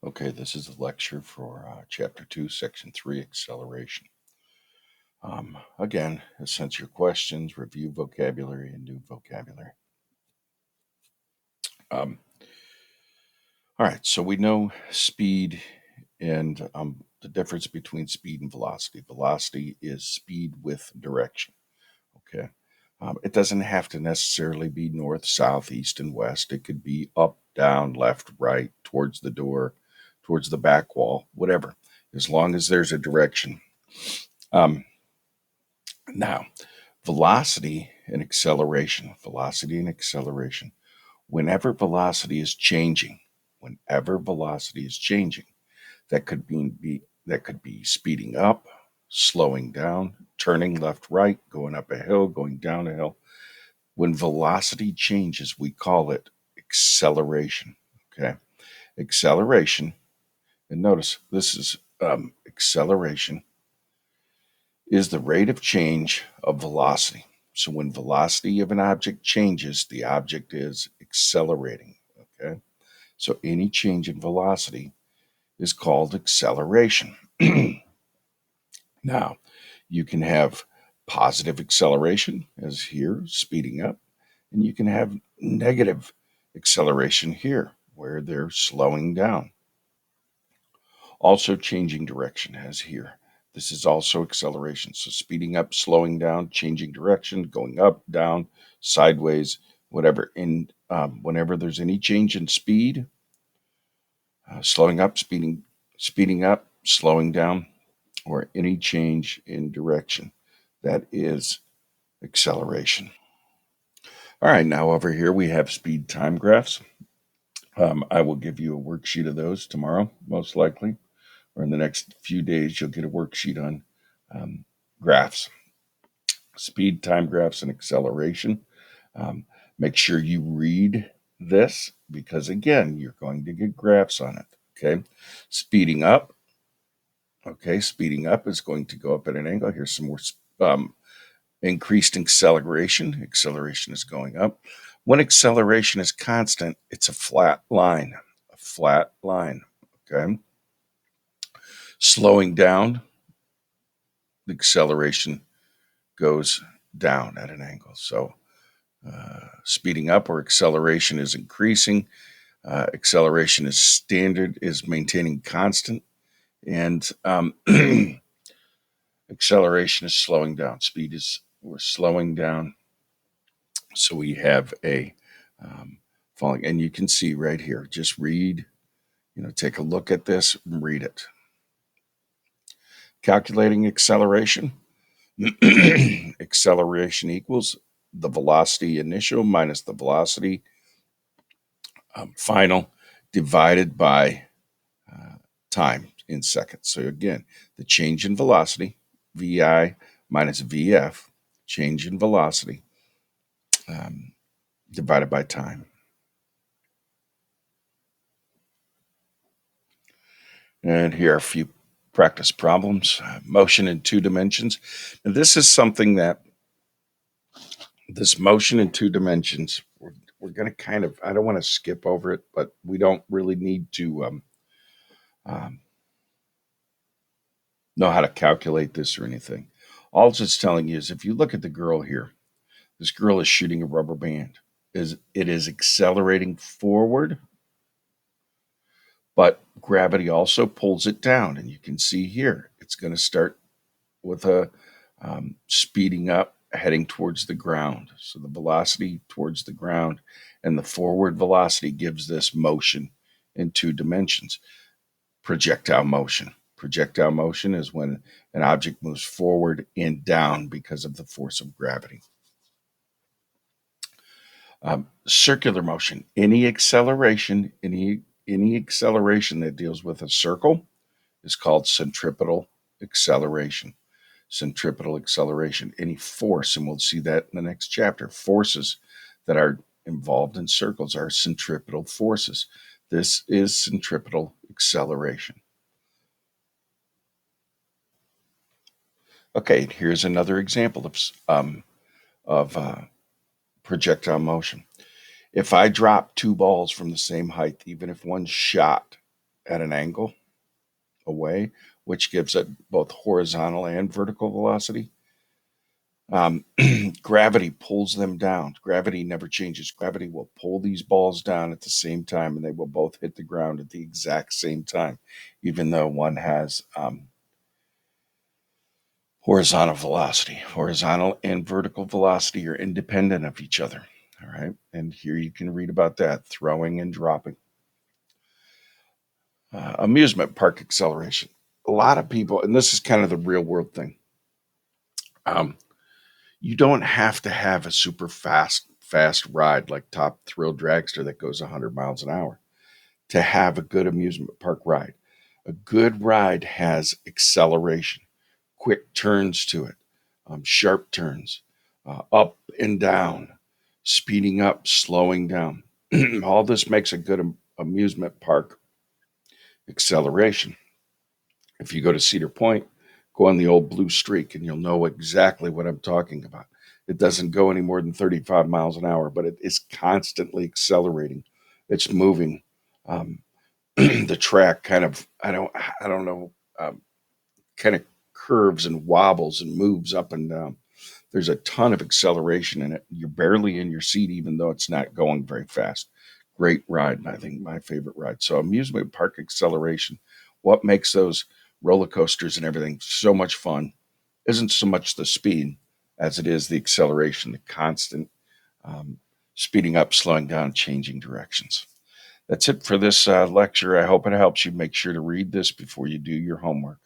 Okay, this is a lecture for Chapter 2, Section 3, Acceleration. Again, censor questions, review vocabulary, and new vocabulary. Um, all right, so we know speed and the difference between speed and velocity. Velocity is speed with direction. Okay. It doesn't have to necessarily be north, south, east, and west. It could be up, down, left, right, towards the door, towards the back wall, whatever, as long as there's a direction. Um, Now, velocity and acceleration, whenever velocity is changing, that could be speeding up, slowing down, turning left, right, going up a hill, going down a hill. When velocity changes, we call it acceleration. Okay. Acceleration, and notice this is acceleration is the rate of change of velocity. So when velocity of an object changes, the object is accelerating. Okay. So any change in velocity is called acceleration. Now, you can have positive acceleration, as here, speeding up, and you can have negative acceleration here, where they're slowing down. Also, changing direction, as here. This is also acceleration. So, speeding up, slowing down, changing direction, going up, down, sideways, whatever. And whenever there's any change in speed, slowing up, speeding up, slowing down, or any change in direction, that is acceleration. All right, now over here we have speed time graphs. I will give you a worksheet of those tomorrow, most likely, or in the next few days, you'll get a worksheet on graphs, speed time graphs, and acceleration. Um, Make sure you read this because, again, you're going to get graphs on it. Okay, speeding up. Okay, speeding up is going to go up at an angle. Here's some more increased acceleration. Acceleration is going up. When acceleration is constant, it's a flat line. A flat line. Okay. Slowing down, the acceleration goes down at an angle. So speeding up or acceleration is increasing. Acceleration is standard, is maintaining constant. And acceleration is slowing down. We're slowing down. So we have a falling. And you can see right here, just read, take a look at this and read it. Calculating acceleration. Acceleration equals the velocity initial minus the velocity final divided by time in seconds. So again, the change in velocity, VI minus VF, change in velocity divided by time. And here are a few practice problems. Motion in 2 dimensions. And this is something that this motion in 2 dimensions, we're going to kind of, I don't want to skip over it, but we don't really need to know how to calculate this or anything. All it's telling you is if you look at the girl here, this girl is shooting a rubber band. It is accelerating forward, but gravity also pulls it down. And you can see here, it's going to start with a speeding up, heading towards the ground. So the velocity towards the ground and the forward velocity gives this motion in 2 dimensions. Projectile motion. Projectile motion is when an object moves forward and down because of the force of gravity. Circular motion. Any acceleration that deals with a circle is called centripetal acceleration. Centripetal acceleration. Any force, and we'll see that in the next chapter. Forces that are involved in circles are centripetal forces. This is centripetal acceleration. Okay, here's another example of projectile motion. If I drop 2 balls from the same height, even if one shot at an angle away, which gives it both horizontal and vertical velocity. Um, Gravity pulls them down. Gravity never changes. Gravity will pull these balls down at the same time, and they will both hit the ground at the exact same time, even though one has horizontal velocity. Horizontal and vertical velocity are independent of each other. All right. And here you can read about that throwing and dropping. Amusement park acceleration. A lot of people, and this is kind of the real world thing. Um, you don't have to have a super fast ride like Top Thrill Dragster that goes 100 miles an hour to have a good amusement park ride. A good ride has acceleration, quick turns to it, sharp turns, up and down, speeding up, slowing down. All this makes a good amusement park acceleration. If you go to Cedar Point, go on the old Blue Streak and you'll know exactly what I'm talking about. It doesn't go any more than 35 miles an hour, but it is constantly accelerating. It's moving. Um, the track kind of, I don't know, kind of curves and wobbles and moves up and down. There's a ton of acceleration in it. You're barely in your seat, even though it's not going very fast. Great ride. I think my favorite ride. So amusement park acceleration. What makes those roller coasters and everything so much fun isn't so much the speed as it is the acceleration, the constant um, speeding up, slowing down, changing directions. That's it for this lecture. I hope it helps you. Make sure to read this before you do your homework.